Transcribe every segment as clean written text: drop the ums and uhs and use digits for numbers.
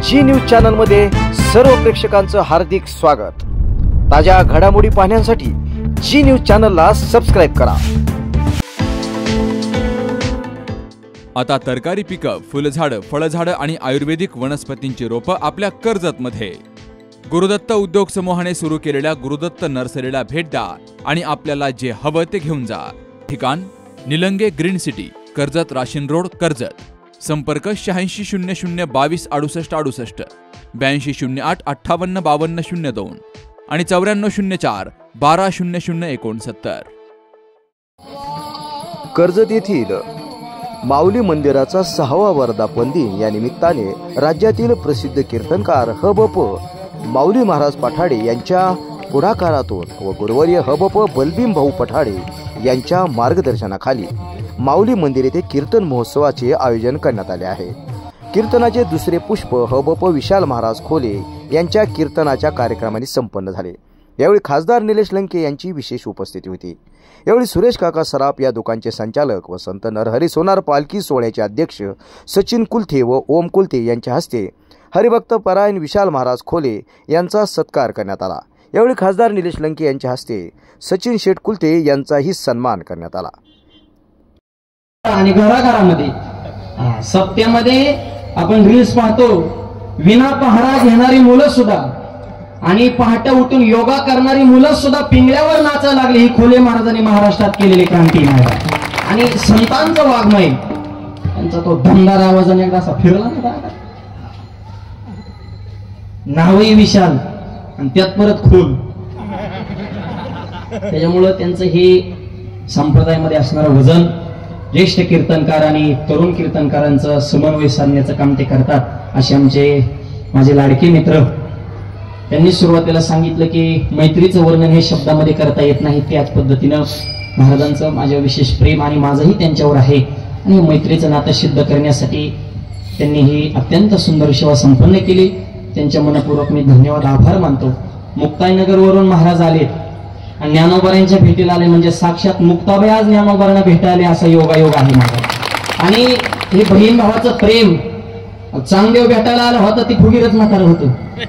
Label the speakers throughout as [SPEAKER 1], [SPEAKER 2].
[SPEAKER 1] जी news channel मध्ये सर्व प्रेक्षकांचं हार्दिक स्वागत। ताज्या घडामोडी पाहण्यासाठी जी न्यूज चॅनलला सबस्क्राइब करा।
[SPEAKER 2] आता तरकारी पिकं, फुलझाडं, फळझाडं आणि आयुर्वेदिक वनस्पतींची रोपं आपल्या कर्जतमध्ये। गुरुदत्त उद्योग समूहाने सुरू केलेल्या गुरुदत्त नर्सरीला भेट द्या आणि आपल्याला जे हवं ते घेऊन जा। ठिकाण निलंगे ग्रीन सिटी, कर्जत राशीन रोड, कर्जत। संपर्क 8600226868, 8208585202 आणि 9404120069।
[SPEAKER 1] कर्जत येथील माऊली मंदिराचा 6वा वर्धापन दिन या निमित्ताने राज्यातील प्रसिद्ध कीर्तनकार हबप माऊली महाराज पठाडे यांच्या पुढाकारातून व गुरुवर्य हबप बलबीम भाऊ पठाडे यांच्या मार्गदर्शनाखाली माऊली मंदिर येथे कीर्तन महोत्सवाचे आयोजन करण्यात आले आहे। कीर्तनाचे दुसरे पुष्प हबप विशाल महाराज खोले यांच्या कीर्तनाच्या कार्यक्रमाने संपन्न झाले। यावेळी खासदार निलेश लंके यांची विशेष उपस्थिती होती। यावेळी सुरेश काका सराफ या दुकानचे संचालक व संत नरहरी सोनार पालखी सोहळ्याचे अध्यक्ष सचिन कुलथे व ओम कुलथे यांच्या हस्ते हरिभक्त परायण विशाल महाराज खोले यांचा सत्कार करण्यात आला। यावेळी खासदार निलेश लंके यांच्या हस्ते सचिन शेठ कुलथे यांचाही सन्मान करण्यात आला।
[SPEAKER 3] आणि घराघरामध्ये सप्त्यामध्ये आपण रील्स पाहतो, विना पहारा घेणारी मुलं सुद्धा आणि पहाटे उठून योगा करणारी मुलं सुद्धा पिंगळ्यावर नाचायला लागली। ही खोले महाराजांनी महाराष्ट्रात केलेली क्रांती आहे। आणि संतांचं वाङ्मय त्यांचा तो दमदार आवाजाने एकदा असा फिरला ना, नावही विशाल आणि त्यात परत खोल, त्याच्यामुळं त्यांचं हे संप्रदायामध्ये असणारं वजन, ज्येष्ठ कीर्तनकार आणि तरुण कीर्तनकारांचं समन्वय साधण्याचं काम ते करतात। असे माझे लाडके मित्र, त्यांनी सुरुवातीला सांगितलं की मैत्रीचं वर्णन हे शब्दामध्ये करता येत नाही। त्याच पद्धतीनं महाराजांचं माझ्या विशेष प्रेम आणि माझंही त्यांच्यावर आहे आणि मैत्रीचं नातं सिद्ध करण्यासाठी त्यांनी ही अत्यंत सुंदर सेवा संपन्न केली। त्यांच्या मनपूर्वक मी धन्यवाद आभार मानतो। मुक्ताईनगरवरून महाराज आले आणि ज्ञानोबारांच्या भेटीला आले म्हणजे साक्षात मुक्ताबाई आज ज्ञानोबारांना भेटायला असा योगायोग आहे माझा। आणि हे बहीण भावाचं प्रेम, चांगदेव भेटायला आला होता ती फुगीरच म्हातारं होतं,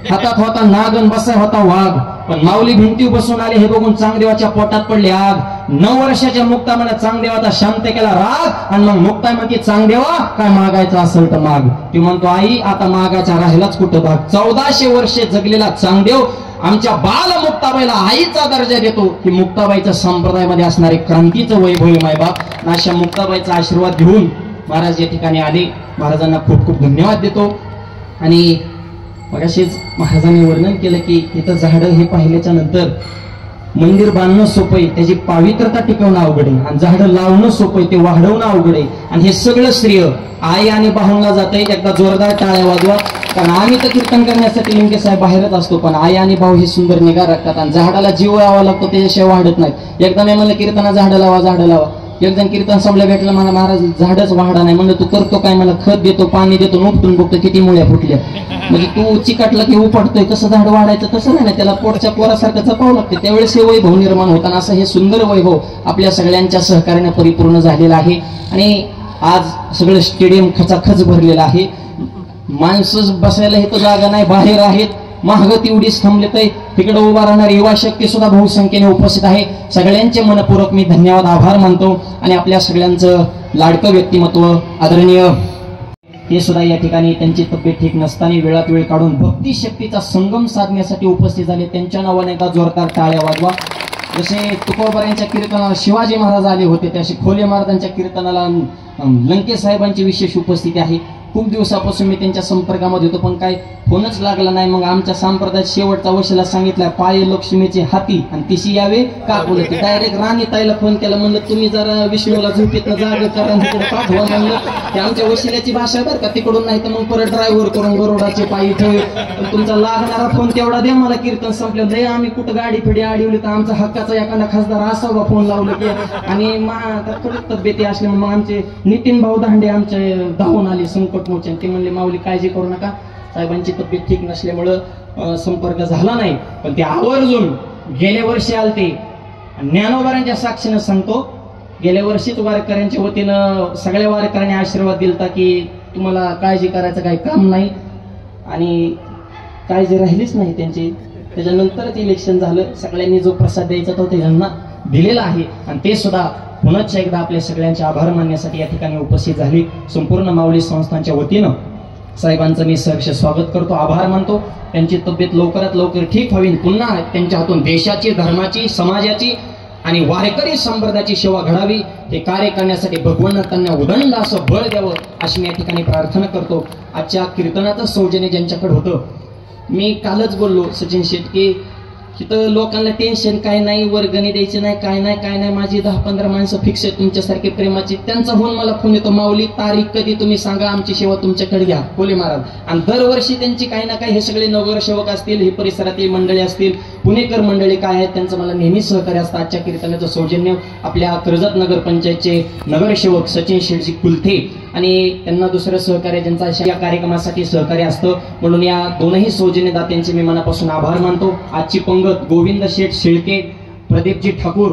[SPEAKER 3] हातात होता नागन बसाय होता वाघ, पण माऊली भिंती बसून आले हे बघून चांगदेवाच्या पोटात पडली आग। 9 वर्षाच्या मुक्ता म्हणा चांगदेवाचा शांत केला राग आणि मग मुक्ताई म्हणते चांगदेवा काय मागायचं असेल तर माग। ती म्हणतो आई आता मागायचा राहिलाच कुठं भाग। 1400 वर्षे जगलेला चांगदेव आमच्या बाल मुक्ताबाईला आईचा दर्जा देतो। की मुक्ताबाईच्या संप्रदायामध्ये असणारे क्रांतीचं वैभव मायबाप, अशा मुक्ताबाईचा आशीर्वाद घेऊन महाराज या ठिकाणी आले। महाराजांना खूप खूप धन्यवाद देतो। आणि मगाशीच महाराजांनी वर्णन केलं की इथं झाडं हे पाहिल्याच्या नंतर मंदिर बांधणं सोपं आहे, त्याची पावित्रता टिकवणं अवघड आहे, आणि झाडं लावणं सोपं आहे, ते वाढवणं अवघड आहे। आणि हे सगळं श्रेय आई आणि भाऊंना जाते। एकदा जोरदार टाळ्या वाजवा, कारण आम्ही तर कीर्तन करण्यासाठी लिंगे साहेब बाहेरच असतो, पण आई आणि भाऊ हे सुंदर निगा राखतात आणि झाडाला जीव लावा लागतो, त्याच्याशिवाय वाढत नाही। एकदा मी म्हणलं कीर्तना झाडं लावा झाडं लावा, एक जण कीर्तन संपल्या भेटलं मला महाराज झाडच वाढा नाही। म्हणलं तू करतो काय? मला खत देतो, पाणी देतो, उपटून बघतो किती मुळ्या फुटल्या। म्हणजे तू चिकाटला की उपटतोय, कसं झाड वाढायचं तसं नाही ना, त्याला पोटच्या पोरासारखं जपावं लागते, त्यावेळेस हे वैभव निर्माण होताना असं हे सुंदर वैभव आपल्या सगळ्यांच्या सहकार्याने परिपूर्ण झालेलं आहे। आणि आज सगळं स्टेडियम खचाखच भरलेलं आहे, माणसं बसायला हे तर जागा नाही, बाहेर आहेत, महागत एवढीच थांबलेत आहे। तिकडे उभा राहणारी युवा शक्ती सुद्धा बहुसंख्येने उपस्थित आहे। सगळ्यांचे मनपूर्वक मी धन्यवाद आभार मानतो। आणि आपल्या सगळ्यांचं लाडकं व्यक्तिमत्व आदरणीय ते सुद्धा या ठिकाणी त्यांची तब्येत ठीक नसताना वेळात वेळ काढून भक्ती शक्तीचा संगम साधण्यासाठी उपस्थित झाले। त्यांच्या नावाने एकदा जोरदार टाळ्या वाजवा। जसे तुकोबारांच्या कीर्तनाला शिवाजी महाराज आले होते, त्याशी खोले महाराजांच्या कीर्तनाला लंके साहेबांची विशेष उपस्थिती आहे। खूप दिवसापासून मी त्यांच्या संपर्कामध्ये होतो, पण काय फोनच लागला नाही। मग आमच्या संप्रदायात शेवटचा वशिला सांगितला पाय लक्ष्मीचे हाती आणि तिशी यावे का बोलते। डायरेक्ट राणी ताईला फोन केला, म्हणलं तुम्ही जरा विष्णूला झोपेतनं जाग करा तिकडे पाठवा म्हणलं। ते आमच्या वशिल्याची भाषा बरं का, तिकडून नाही तर मग परत ड्रायव्हर करून गरोडाचे पायी ठेवे, पण तुमचा लागणारा फोन तेवढा द्या मला। कीर्तन संपलं लय आम्ही कुठं गाडी फिडी अडवली तर आमचा हक्काचा एखादा खासदार असावा फोन लावलं की। आणि थोडी तब्येती असल्यामुळे मग आमचे नितीन भाऊ दांडे आमचे धावून आले संकट मोचन। ते म्हणले माऊली काळजी करू नका, साहेबांची तब्येत ठीक नसल्यामुळं संपर्क झाला नाही, पण ते आवर्जून गेल्या वर्षी आलते। ज्ञानोबारांच्या साक्षीनं सांगतो, गेल्या वर्षीच वारकऱ्यांच्या वतीनं सगळ्या वारकऱ्यांनी आशीर्वाद दिलता की तुम्हाला काळजी करायचं काही काम नाही, आणि काय जे राहिलेच नाही त्यांचे. त्याच्यानंतरच इलेक्शन झालं, सगळ्यांनी जो प्रसाद द्यायचा तो त्यांना दिलेला आहे आणि ते सुद्धा पुन्हा एकदा आपल्या सगळ्यांचे आभार मानण्यासाठी या ठिकाणी उपस्थित झाले. संपूर्ण माऊली संस्थांच्या वतीनं साहेबांचं मी सहर्ष स्वागत करतो, आभार मानतो. त्यांची तब्येत लवकरात लवकर ठीक व्हावी, पुन्हा त्यांच्या हातून देशाची, धर्माची, समाजाची आणि वारकरी संप्रदायाची सेवा घडावी. हे कार्य करण्यासाठी भगवान त्यांना उदंड असं बळ द्यावं अशी मी या ठिकाणी प्रार्थना करतो. आजच्या कीर्तनाचं सौजन्य ज्यांच्याकडे होतं, मी कालच बोललो सचिन शेट की तिथं लोकांना टेन्शन काय नाही, वर्गणी द्यायची नाही, काय नाही, माझी 10-15 माणसं फिक्स आहे तुमच्यासारखे प्रेमाची. त्यांचा होऊन मला फोन येतो, माऊली तारीख कधी तुम्ही सांगा, आमची सेवा तुमच्याकडे घ्या कोले महाराज. आणि दरवर्षी त्यांची काही ना काही, हे सगळे नगरसेवक असतील, हे परिसरातील मंडळी असतील, पुणेकर मंडळी काय आहेत, त्यांचं मला नेहमी सहकार्य असतं. आजच्या कीर्तनाचं सौजन्य आपल्या कर्जत नगर पंचायतचे नगरसेवक सचिन शेठजी कुलथे आणि त्यांना दुसरं सहकार्य ज्यांचा या कार्यक्रमासाठी सहकार्य असतं. म्हणून या दोनही सौजन्यदात्यांचे मी मनापासून आभार मानतो. आजची पंगत गोविंद शेठ शेळके, प्रदीपजी ठाकूर,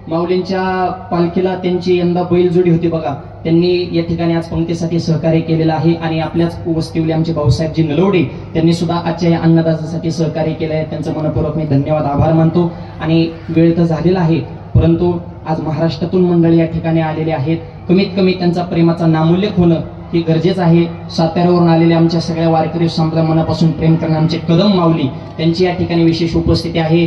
[SPEAKER 3] माऊलींच्या पालखीला त्यांची यंदा बैलजोडी होती बघा, त्यांनी या ठिकाणी आज पंक्तीसाठी सहकार्य केलेलं आहे. आणि आपल्याच वस्तीवले आमचे भाऊसाहेबजी नलवडे, त्यांनी सुद्धा आजच्या या अन्नदानासाठी सहकार्य केलं आहे. त्यांचं मनपूर्वक मी धन्यवाद, आभार मानतो. आणि वेळ तर झालेला आहे, परंतु आज महाराष्ट्रातून मंडळी या ठिकाणी आलेले आहेत. कमीत कमी त्यांचा प्रेमाचा नामोल्लेख होणं हे गरजेचं आहे. साताऱ्यावरून आलेले आमच्या सगळ्या वारकरी संप्रदाय मनापासून प्रेम करणे आमचे कदम माऊली, त्यांची या ठिकाणी विशेष उपस्थिती आहे.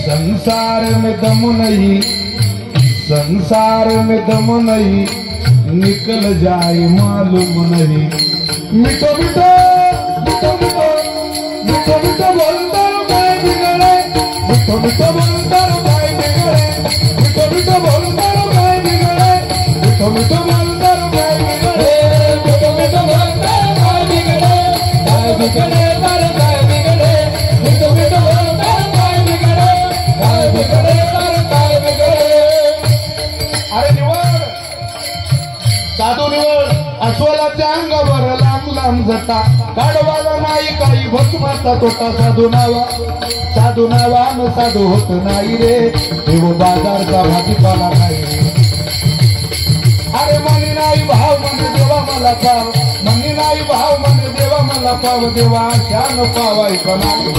[SPEAKER 4] संसार में दम नहीं, संसार में दम नहीं, निकल जाए मालूम नहीं. मिठो मिठो मिठो मिठो मिठो मिठो बोलता काय बिगड़े, मिठो मिठो बोलता काय बिगड़े, मिठो मिठो बोलता काय बिगड़े, मिठो मिठो बोलता काय बिगड़े, मिठो मिठो बोलता काय बिगड़े, काय बिगड़े काय बिगड़े, मिठो मिठो बोलता काय बिगड़े, काय बिगड़े काय बिगड़े. अरे निवड साधू निवड, अस्वलाच्या अंगावर लांब लांब जटा, गाढवाला नाही काही भस्माचा तोटा. साधू नावानं साधू होत नाही रे, देव बाजारचा भाजीपाला नाही. अरे मनी नाही भाव म्हणजे देवा मला पाव, मनी नाही भाव म्हणजे देवा मला पाव, देवा शान पावायचा नाही.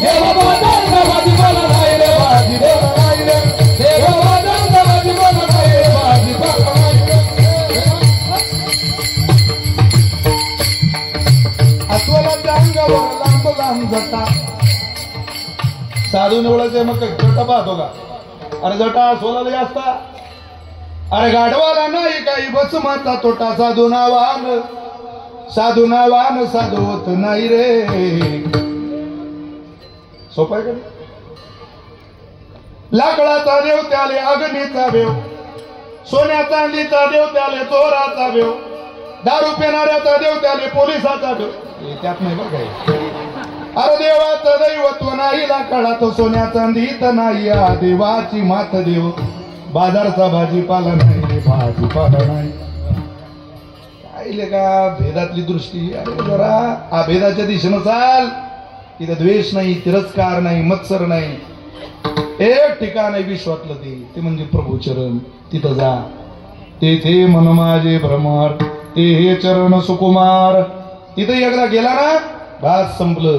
[SPEAKER 4] देवा बाजारचा भाजीपाला नाही रे, भाजीपाला नाही रे, देवा बाजारचा भाजीपाला नाही रे, भाजीपाला नाही रे. अस्वलाच्या अंगावर लांब लांब जटा, साधू निवडायचे मग जटा पाहतो का? अरे जटा अस्वलाला असता. अरे गाढवाला नाही काही भस्माचा तोटा. साधू नावान साधू होत नाही रे. सोपं आहे का? लाकडाचा देव त्याले अग्नीचा देव, सोन्या चांदीचा देव त्याले चोराचा देव, दारू पिणाऱ्याचा देव त्याले पोलिसाचा देव. त्यात नाही बघ काय. अरे देवाचं दैवत्व नाही लाकडात, सोन्या चांदीत नाही, देवाची मात देव. बाजारचा भाजीपाला नाही, भाजीपाला नाही. काय का भेदातली दृष्टी. अरे जरा अभेदाच्या दिशेनं चाल. तिथं द्वेष नाही, तिरस्कार नाही, मत्सर नाही. एक ठिकाण आहे विश्वातलं, ते म्हणजे प्रभूचरण. तिथं जा. तेथे मन माझे भ्रमर, ते हे चरण सुकुमार. तिथं एकदा गेला ना बस संपलं.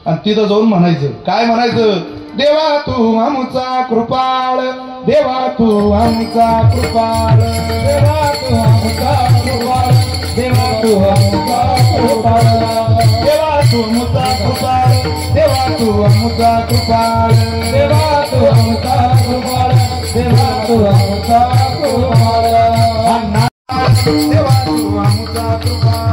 [SPEAKER 4] आणि तिथं जाऊन म्हणायचं, काय म्हणायचं? देवा तू आमचा कृपाळ, देवा तू आमचा कृपाळ, देवा तू आमचा कृपाळ, देवा तू आमचा कृपाळ, देवा तू आमचा कृपाळ, देवा तू आमचा कृपाळ, देवा तू आमचा कृपाळ, देवा तू आमचा कृपाळ, देवा तू आमचा कृपाळ, देवा तू आमचा कृपाळ, देवा तू आमचा कृपाळ.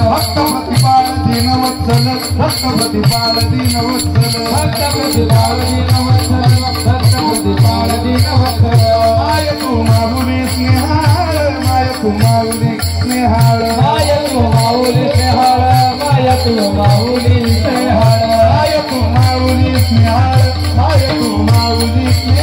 [SPEAKER 4] भक्तमती बाळ दीनवत्सल, भक्तमती बाळ दीनवत्सल, भक्तमती बाळ दीनवत्सल, भक्तमती बाळ दीनवत्सल. माय तू माऊली स्नेहाळ, माय तू माऊली स्नेहाळ, माय तू माऊली स्नेहाळ, माय तू माऊली स्नेहाळ, माय तू माऊली स्नेहाळ, माय तू माऊली स्नेहाळ.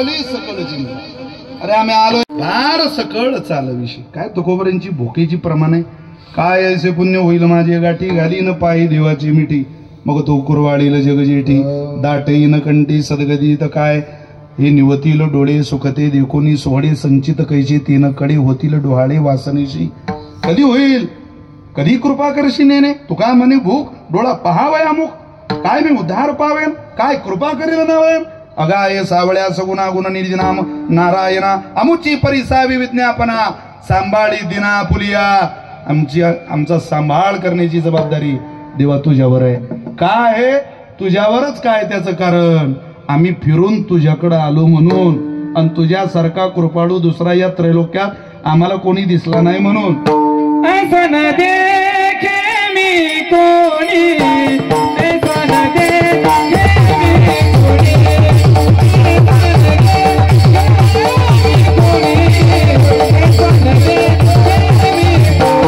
[SPEAKER 4] लागली सकळ जिंग. अरे आम्ही आलो फार सकळ चालविशी. काय तुकोबऱ्यांची भोकेची प्रमाण आहे. काय ऐसे पुण्य होईल माझे गाठी घाली न पायी देवाची मिठी. मग तो कुरवाडील जगजेठी दाटई न कंठी सदगदी. तर काय हे निवतील डोळे सुखते देखोनी सोहळे संचित कैसे तीन कडे होतील डोहाळे वासनेशी. कधी होईल कधी कृपा करशी नेने. तू काय म्हणे भूक डोळा पहावया अमुक. काय मी उद्धार पावेन काय कृपा करेल नावेन. अगाय सावळ्या सगुणा गुण निर्जनाम नारायणा अमुची परिसावी विज्ञापना. सांभाळी दिना पुलिया. आमचा सांभाळ करण्याची जबाबदारी देवा तुझ्यावर आहे. काय आहे तुझ्यावरच. काय त्याचं कारण आम्ही फिरून तुझ्याकडे आलो म्हणून आणि तुझ्यासारखा कृपाळू दुसरा या त्रैलोक्यात आम्हाला कोणी दिसला नाही म्हणून.
[SPEAKER 5] ऐसा न देखे मी कोणी. ऐसा न देखे मी कोणी. ऐसा न देखे मी कोणी.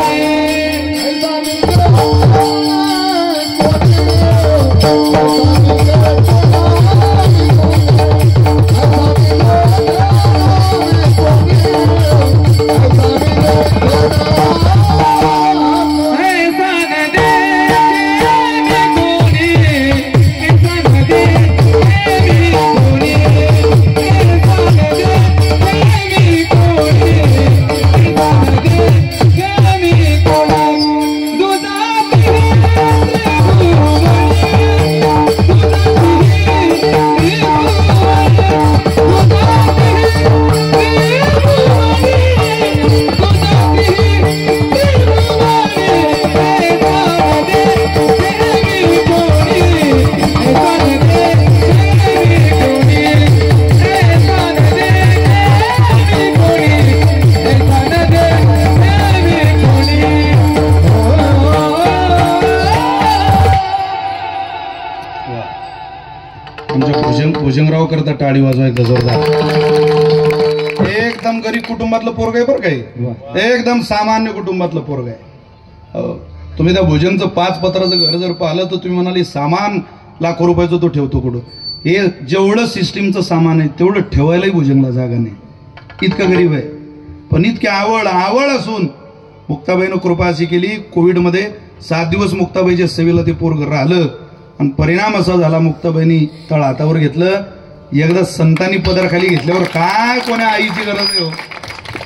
[SPEAKER 4] भुजंगराव करता टाळी वाजवायचं जोरदार. एकदम गरीब कुटुंबातलं पोरग आहे बरं काही. एकदम सामान्य कुटुंबातलं पोरग आहे. तुम्ही त्या भुजंगचं 5 पत्राचं घर जर पाहिलं तर तुम्ही म्हणाले सामान लाखो रुपयाचं तो ठेवतो कुठं. हे जेवढं सिस्टीमचं सामान आहे तेवढं ठेवायलाही भुजंगला जागा नाही. इतकं गरीब आहे. पण इतकी आवड असून मुक्ताबाईनं कृपा अशी केली. कोविडमध्ये 7 दिवस मुक्ताबाईच्या सेवेला ते पोरग राहिलं आणि परिणाम असा झाला मुक्ताबाईंनी तळ हातावर घेतलं. एकदा संतांनी पदराखाली घेतल्यावर काय कोण्या आईची गरज आहे.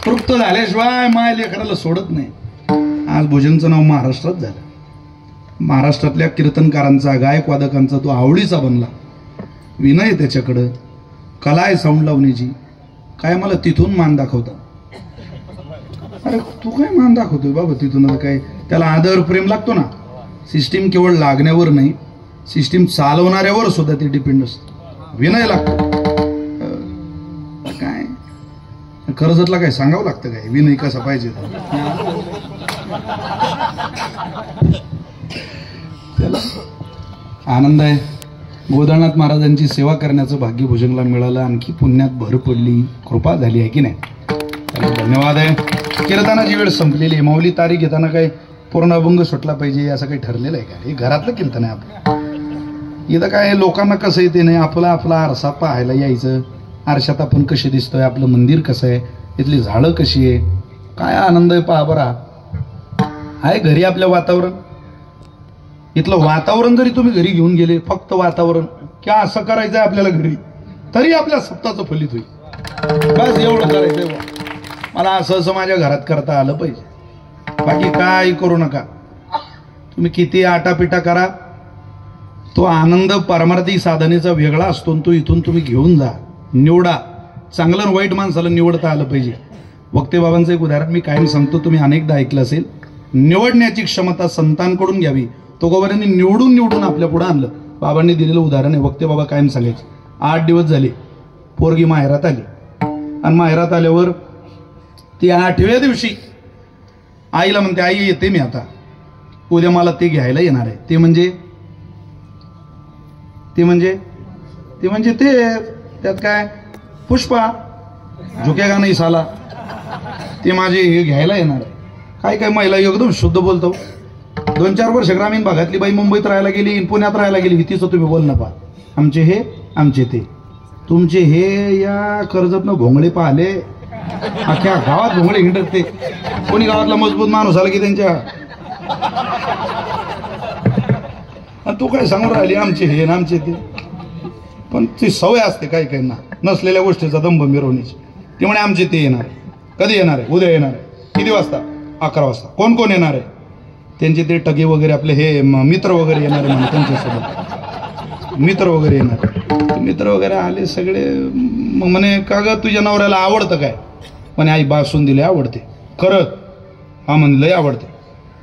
[SPEAKER 4] तृप्त झाल्याशिवाय माय लेकराला सोडत नाही. आज भुजंगचं नाव महाराष्ट्रात झालं. महाराष्ट्रातल्या कीर्तनकारांचा गायकवादकांचा तो आवडीचा बनला. विनय त्याच्याकडं कला आहे साऊंड लावण्याची. काय मला तिथून मान दाखवता. अरे तू काय मान दाखवतोय बाबा तिथून. काय त्याला आदर प्रेम लागतो ना. सिस्टीम केवळ लागण्यावर नाही सिस्टीम चालवणाऱ्यावर सुद्धा ते डिपेंड असतं. विनय लागतो. काय कर्जतला काय सांगावं लागतं काय विनय कसा पाहिजे. त्याला आनंद आहे. गोदानाथ महाराजांची सेवा करण्याचं भाग्य भुजंगला मिळालं. आणखी पुण्यात भर पडली कृपा झाली आहे की नाही. त्याला धन्यवाद आहे. कीर्तनाची वेळ संपलेली आहे. माऊली तारीख घेताना काय पूर्ण अभंग सुटला पाहिजे असं काही ठरलेलं आहे का. हे घरातलं कीर्तन आहे आपलं. इथं काय लोकांना कसं येते नाही आपला आरसा पाहायला यायचं. आरशात आपण कसे दिसतोय आपलं मंदिर कसं आहे इथली झाडं कशी आहे काय आनंद आहे पहा बरा. आहे घरी आपल्या वातावरण. इथलं वातावरण जरी तुम्ही घरी घेऊन गेले फक्त वातावरण क्या असं करायचंय आपल्याला घरी तरी आपल्या सप्ताचं फलित होईल. बस एवढं करायचंय. मला असं माझ्या घरात करता आलं पाहिजे. बाकी काय करू नका. तुम्ही किती आटापिटा करा तो आनंद परमार्थी साधनेचा वेगळा असतो. तो इथून तुम्ही घेऊन जा. निवडा. चांगलं वाईट माणसाला निवडता आलं पाहिजे. वक्ते बाबांचं एक उदाहरण मी कायम सांगतो. तुम्ही अनेकदा ऐकलं असेल. निवडण्याची क्षमता संतांकडून घ्यावी. तो गोबऱ्यांनी निवडून आपल्या पुढे आणलं. बाबांनी दिलेलं उदाहरण आहे. वक्ते बाबा कायम सांगायचे. 8 दिवस झाले पोरगी माहेरात आली आणि माहेरात आल्यावर ती 8व्या दिवशी आईला म्हणते आई येते मी आता उद्या मला ते घ्यायला येणार आहे. ते म्हणजे त्यात काय पुष्पा झुकेगा नाही साला ते माझे हे घ्यायला येणार आहे. काय महिला एकदम शुद्ध बोलतो. 2-4 वर्ष ग्रामीण भागातली बाई मुंबईत राहायला गेली पुण्यात राहायला गेली तिचं तुम्ही बोल ना पा आमचे हे आमचे ते तुमचे हे या कर्जतनं भोंगळे पाहिले, अख्ख्या गावात भोंगळे हिंडत ते. कोणी गावातला मजबूत माणूस आला की त्यांच्या तू काय सांगून राहिली आमचे हे ना आमचे ते. पण ती सवय असते काही काहींना नसलेल्या गोष्टीचा दंभ मिरवण्याची. ते म्हणे आमचे ते येणार आहे. कधी येणार आहे? उद्या येणार आहे. किती वाजता? 11 वाजता. कोण कोण येणार आहे? त्यांचे ते टगे वगैरे आपले हे मित्र वगैरे येणार आहे म्हणे. त्यांच्यासोबत मित्र वगैरे येणार. मित्र वगैरे आले सगळे. मग म्हणे का ग तुझ्या नवऱ्याला आवडतं काय? म्हणे आई बासुंदी लय आवडते. खरंच? हा म्हणे लय आवडते.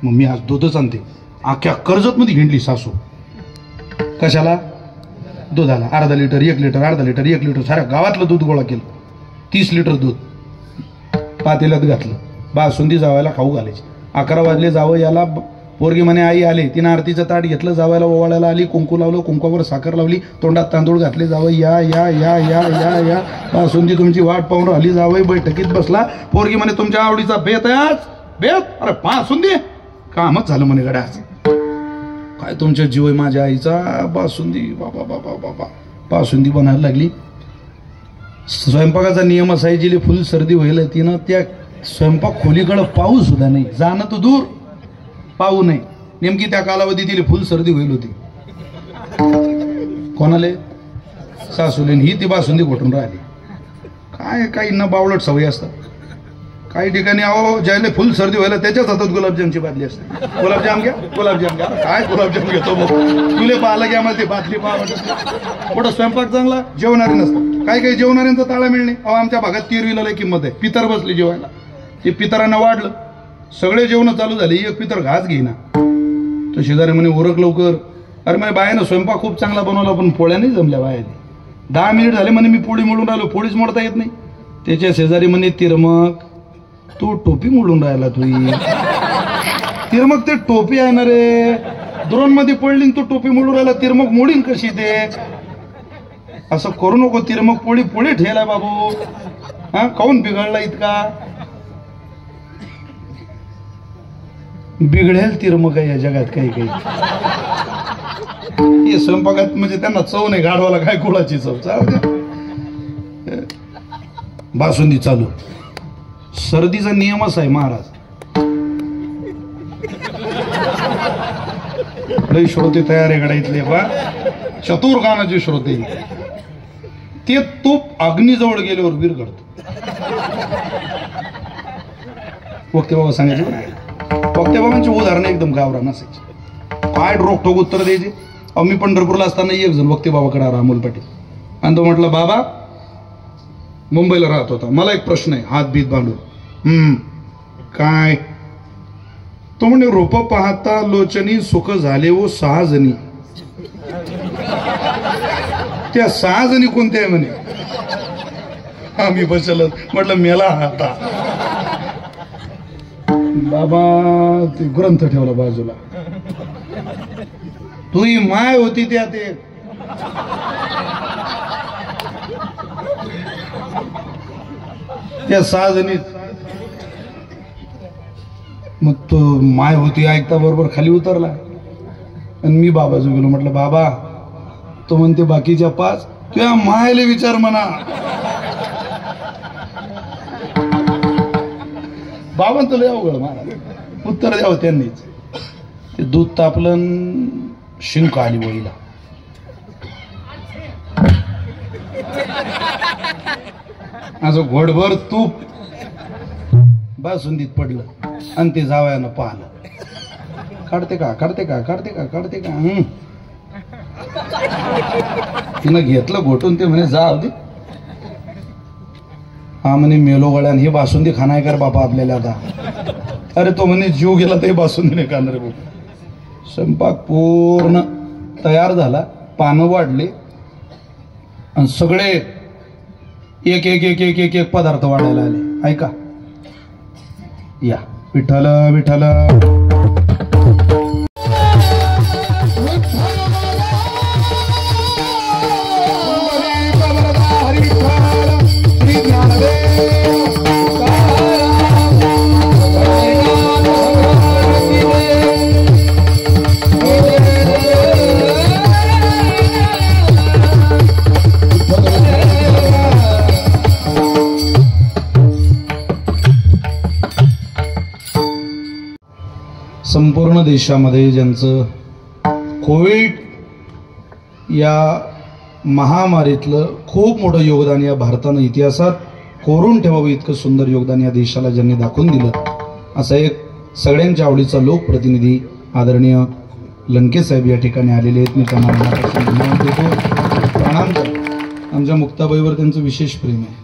[SPEAKER 4] मग मी आज दूधच आणते. अख्ख्या कर्जतमध्ये हिंडली सासू. कशाला? दुधाला. अर्धा लिटर 1 लिटर अर्धा लिटर 1 लिटर साऱ्या गावातलं दूध गोळा केलं. 30 लिटर दूध पातेल्यात घातलं. बासुंदी जावायला खाऊ घालायची. 11 वाजले जावं याला. पोरगी म्हणे आई आले. तिनं आरतीचं ताट घेतलं. जावायला ओवाळायला आली. कुंकू लावलं. कुंकवावर साखर लावली. तोंडात तांदूळ घातले. जावं या या या या या या बासुंदी तुमची वाट पाहून राहिली. जावई बैठकीत बसला. पोरगी म्हणे तुमच्या आवडीचा बेत आहे आज? बेत? अरे बासुंदी कामच झालं म्हणे गड्या. काय तुमच्या जीव आहे माझ्या आईचा. बासुंदी बाबा बाबा बाबा बासुंदी बनायला लागली. स्वयंपाकाचा नियम असाय जिले फुल सर्दी व्हायला तिनं त्या स्वयंपाक खोलीकडं पाहू सुद्धा नाही. जाणं तर दूर पाहू नाही. नेमकी त्या कालावधीत तिला फुल सर्दी होईल होती. कोणाले? सासूले. ही ती बासुंदी घोटून राहिली. काय काही न बावळट सवयी असतात. काही ठिकाणी अहो ज्याला फुल सर्दी व्हायला त्याच्याच हातात गुलाबजामची बादली असते. गुलाबजाम घ्या गुलाबजाम घ्या. काय गुलाबजाम घेतो बघ. तुले पाहिलं की आम्हाला ती बादली पाहा. मोठा स्वयंपाक चांगला जेवणारे नसतात. काही काही जेवणाऱ्यांचा ताळा मिळणे. अहो आमच्या भागात तिरवीला लय किंमत आहे. पितर बसले जेवायला. ते पितरांना वाढलं. सगळे जेवण चालू झाले. एक पितर घास घेईना. तो शेजारी म्हणे उरक लवकर. अरे म्हणे बायानं स्वयंपाक खूप चांगला बनवला पण पोळ्या नाही जमल्या बायाने. 10 मिनिट झाले म्हणे मी पोळी मोडून राहिलो. पोळीच मोडता येत नाही. त्याच्या शेजारी म्हणे तिरमक तू टोपी मोडून राहिला. तुझी तिरमक ते टोपी आहे ना रे. द्रोणमध्ये पडली तू टोपी मोडून राहिला. तिरमक मोडीन कशी ते? असं करू नको. तिरमक पोळी पोळी ठेला बाबू. हा काऊन बिघडला इतका? बिघडेल तिरमक आहे या जगात काही काही. हे स्वयंपाकात म्हणजे त्यांना चव नाही. गाढवाला काय गुळाची चव. बासुंदी चालू. सर्दीचा नियमच आहे महाराज. लय श्रोते तयार आहे गडा इथले बा. चतुर गाण्याचे श्रोते. ते तूप अग्नीजवळ गेल्यावर विरघडत. वक्ते बाबा सांगायचे. वक्ते बाबांची उदाहरणं एकदम गावरान असायची. काय रोखोक उत्तर द्यायचे. अहो मी पंढरपूरला असताना एक जण वक्ते बाबाकडे आला अमोल पाटील. आणि तो म्हटलं बाबा मुंबईला राहत होता. मला एक प्रश्न आहे. हात बीत बांधून. काय? तो म्हणे रोप पाहता लोचनी सुख झाले वो 6 जणी. त्या 6 जणी कोणत्या आहे म्हणे? आम्ही बसलो. म्हटलं मेला आता. बाबा ते ग्रंथ ठेवला बाजूला. तुही माय होती त्या ते. त्या 6 जणी. मग तो माय होती ऐकता बरोबर खाली उतरला. आणि मी बाबाजू गेलो. म्हटलं बाबा तो म्हणते बाकीच्या 5 तुझ्या मायले विचार म्हणा. बाबांचं तुला अवघड महाराज. उत्तर द्यावं त्यांनीच. ते दूध तापलं. शिंक आली वळीला. असं घोडभर तूप बासुंदीत पडलं. आणि ते जावयानं पाहिलं. काढते का काढते का काढते का काढते का. तिनं घेतलं घोटून. ते म्हणे जा अगदी. हा म्हणे मेलो गळ्यान हे बासुंदी खाणार कर बापा आपल्याला आता. अरे तो म्हणे जीव गेला तरी बासुंदी नाही खाणार भाऊ. स्वयंपाक पूर्ण तयार झाला. पानं वाढले. आणि सगळे एक एक एक एक एक एक पदार्थ वाढायला आले. ऐका या विठ्ठल विठ्ठल. देशामध्ये ज्यांचं कोविड या महामारीतलं खूप मोठं योगदान या भारतानं इतिहासात कोरून ठेवावं इतकं सुंदर योगदान या देशाला ज्यांनी दाखवून दिलं, असा एक सगळ्यांच्या आवडीचा लोकप्रतिनिधी आदरणीय लंके साहेब या ठिकाणी आलेले आहेत. मी त्यांना मनापासून धन्यवाद देतो, प्रणाम करतो. आमच्या मुक्ताबाईवर त्यांचं विशेष प्रेम आहे.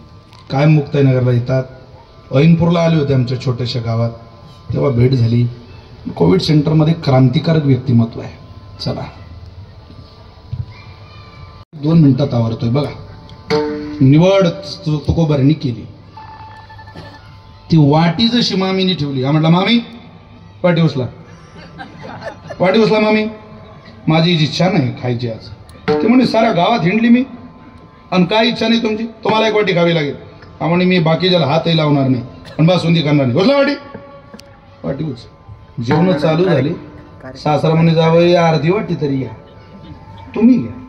[SPEAKER 4] कायम मुक्ताईनगरला येतात. ऐनपूरला आले होते आमच्या छोट्याशा गावात, तेव्हा भेट झाली. कोविड सेंटरमध्ये क्रांतिकारक व्यक्तिमत्व आहे. चला 2 मिनिटात आवरतोय बघा. निवड तुकोबारांनी केली. ती वाटी जशी मामीनी ठेवली, म्हटलं मामी वाटी उचला, वाटी उचला मामी, माझी इच्छा नाही खायची आज. ते म्हणजे साऱ्या गावात हिंडली मी, आणि काय इच्छा नाही तुमची, तुम्हाला एक वाटी खावी लागेल. म्हणे मी बाकीच्याला हातही लावणार नाही आणि बासुंदी करणार नाही. उचला वाटी, वाटी उच. जेवण चालू झाली. सासरा म्हणे जावं अर्धी वाटी तरी घ्या, तुम्ही घ्या.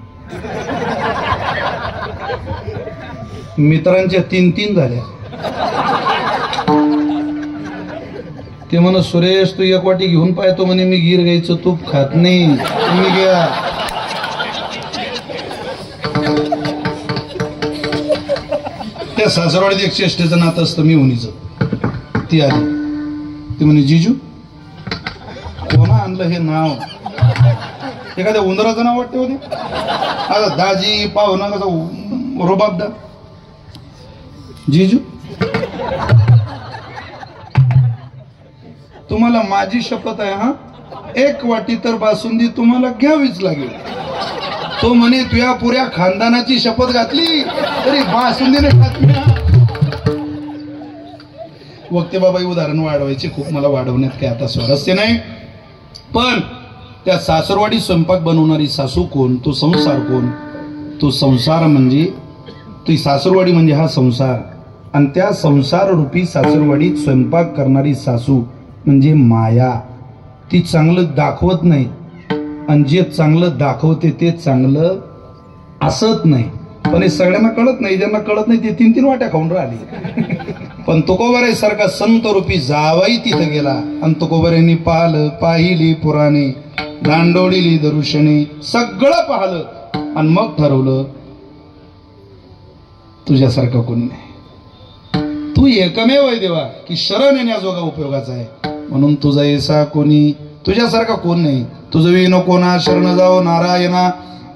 [SPEAKER 4] मित्रांच्या 3 झाल्या. ते म्हण सुरेश तू एक वाटी घेऊन पाहतो म्हणे, मी गीर गाईचं तूप खात नाही, तुम्ही घ्या. त्या सासरवाडीत 106 नातं असतं मी होणीचं. ती आली, ती म्हणे जिजू कोणा आणलं हे नाव, एखाद्या उंदराचं नाव वाटते होते. आता दाजी पाहुणा कसा रोबाबदा. जिजू तुम्हाला माझी शपथ आहे, हा एक वाटी तर बासुंदी तुम्हाला घ्यावीच लागेल. तो म्हणे तुझ्या पुऱ्या खानदानाची शपथ घातली तरी बासुंदीने खात. वक्ते बाबाई उदाहरण वाढवायचे खूप, मला वाढवण्यात काय आता स्वारस्य नाही. पण त्या सासरवाडी स्वयंपाक बनवणारी सासू कोण, तो संसार कोण. तो संसार म्हणजे ती सासरवाडी म्हणजे हा संसार, आणि त्या संसार रूपी सासरवाडीत स्वयंपाक करणारी सासू म्हणजे माया. ती चांगलं दाखवत नाही, आणि जे चांगलं दाखवते ते चांगलं असत नाही. पण हे सगळ्यांना कळत नाही. ज्यांना कळत नाही ते 3 वाट्या खाऊन राहिले. पण तुकोबाराय सारखा संत रूपी जावाई तिथं गेला, आणि तुकोबारायांनी पाहिलं, पाहिली पुराणे, दांडोळीली दरुशने, सगळं पाहिलं, आणि मग ठरवलं तुझ्यासारखा कोणी नाही. तू एकमेव आहे देवा की शरण येण्याजोगा उपयोगाचा आहे. म्हणून तुझा ऐसा कोणी, तुझ्यासारखा कोण नाही. तुझं विनो कोणा शरण जाओ नारायणा.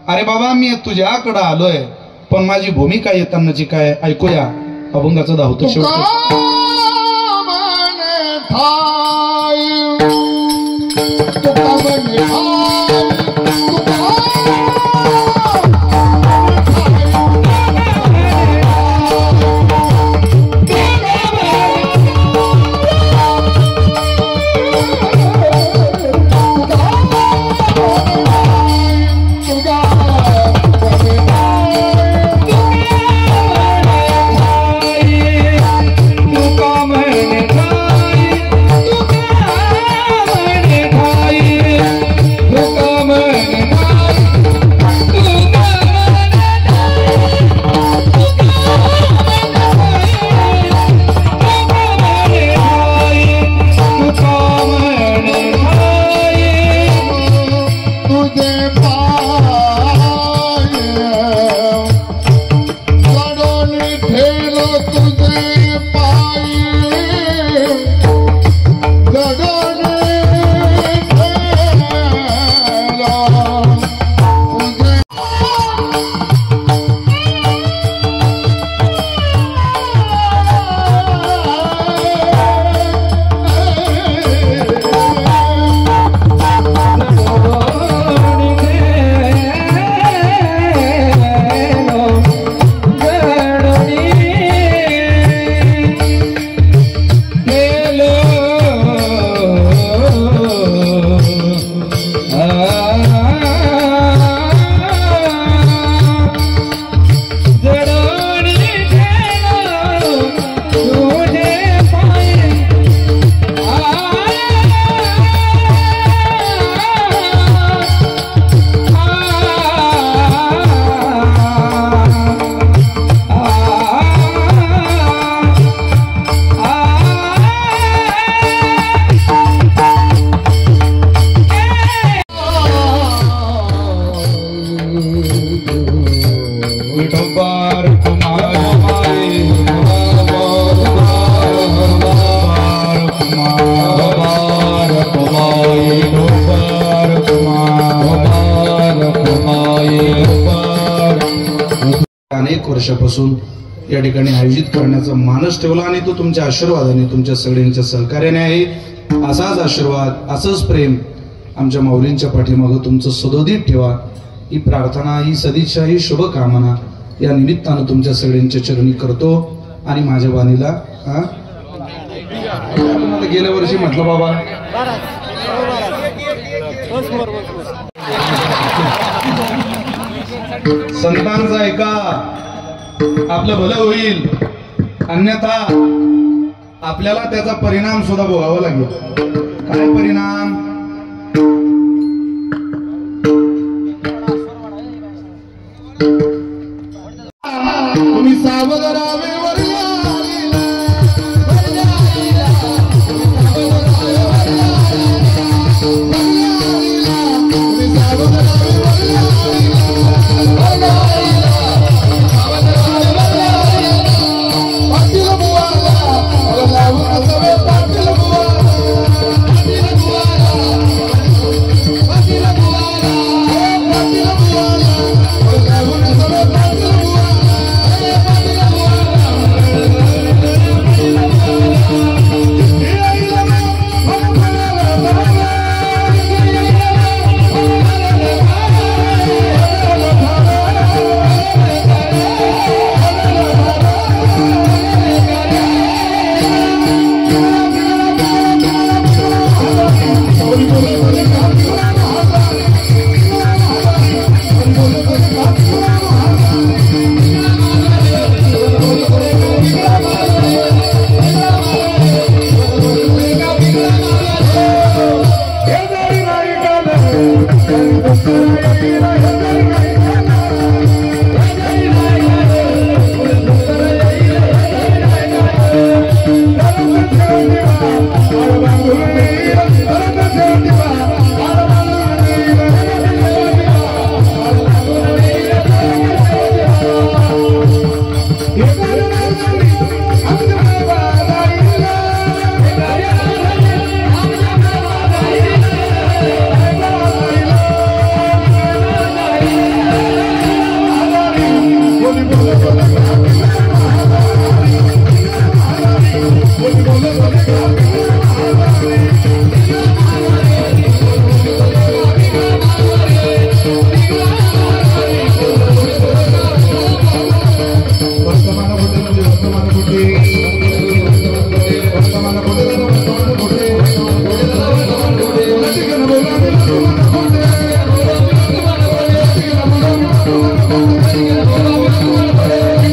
[SPEAKER 4] अरे बाबा मी तुझ्याकडं आलोय, पण माझी भूमिका येतानाची काय ऐकूया. अभंगाचं धावतो शेवट. अनेक वर्षापासून या ठिकाणी आयोजित करण्याचा मानस ठेवला आणि तो तुमच्या आशीर्वादाने तुमच्या सगळ्यांच्या सहकार्याने आहे. असाच आशीर्वाद असंच प्रेम आमच्या माऊलींच्या पाठीमागं तुमचं सदोदित ठेवा ही प्रार्थना, ही सदिच्छा, ही शुभकामना या निमित्तानं तुमच्या सगळ्यांच्या चरणी करतो. आणि माझ्या वाणीला गेल्या वर्षी म्हटलं बाबा संतांचा ऐका आपलं भलं होईल, अन्यथा आपल्याला त्याचा परिणाम सुद्धा भोगावा लागेल. काय परिणाम? तुम्ही सावध राहावे
[SPEAKER 5] Thank you.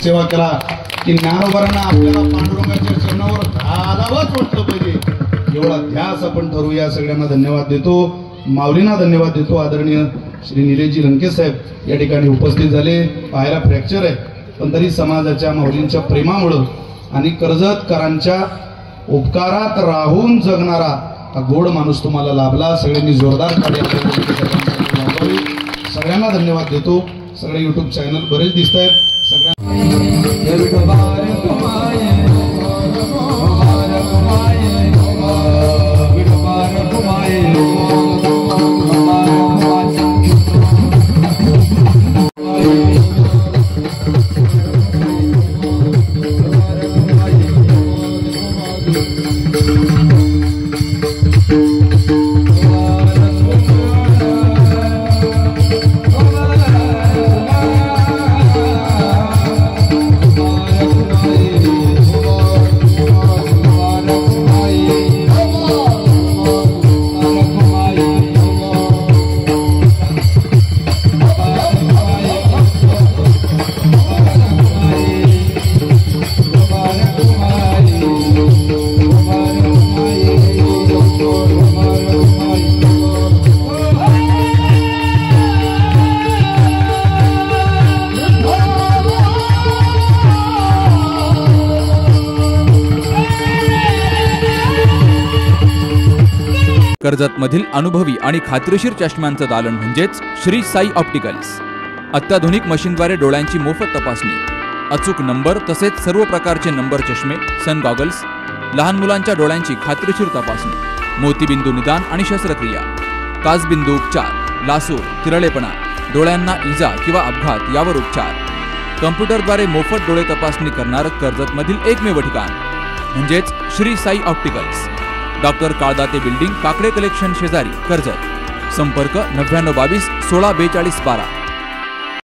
[SPEAKER 4] सेवा करा की ज्ञानोबांना आपल्याला पांडुरंगाच्या चरणावर घालावंच वाटलं पाहिजे एवढा ध्यास आपण ठरवू. या सगळ्यांना धन्यवाद देतो, माऊलींना धन्यवाद देतो. आदरणीय श्री निलेशजी लंके साहेब या ठिकाणी उपस्थित झाले. पायाला फ्रॅक्चर आहे पण तरी समाजाच्या माऊलींच्या प्रेमामुळं आणि कर्जतकरांच्या उपकारात राहून जगणारा हा गोड माणूस तुम्हाला लाभला. सगळ्यांनी जोरदार ताली सगळ्यांना धन्यवाद देतो. सगळे युट्यूब चॅनल बरेच दिसत आहेत.
[SPEAKER 2] कर्जतमधील अनुभवी आणि खात्रीशीर चष्म्यांचं दालन म्हणजेच श्री साई ऑप्टिकल्स. अत्याधुनिक मशीनद्वारे डोळ्यांची मोफत तपासणी, अचूक नंबर तसेच सर्व प्रकारचे नंबर चष्मे, सन गॉगल्स, लहान मुलांच्या डोळ्यांची खात्रीशीर तपासणी, मोतीबिंदू निदान आणि शस्त्रक्रिया, काचबिंदू उपचार, लासूर, तिरळेपणा, डोळ्यांना इजा किंवा अपघात यावर उपचार, कम्प्युटरद्वारे मोफत डोळे तपासणी करणारं कर्जतमधील एकमेव ठिकाण म्हणजेच Shri Sai opticals. Doctor Kaldate building, Kakade collection शेजारी, कर्जत. संपर्क 9922 16 42 12.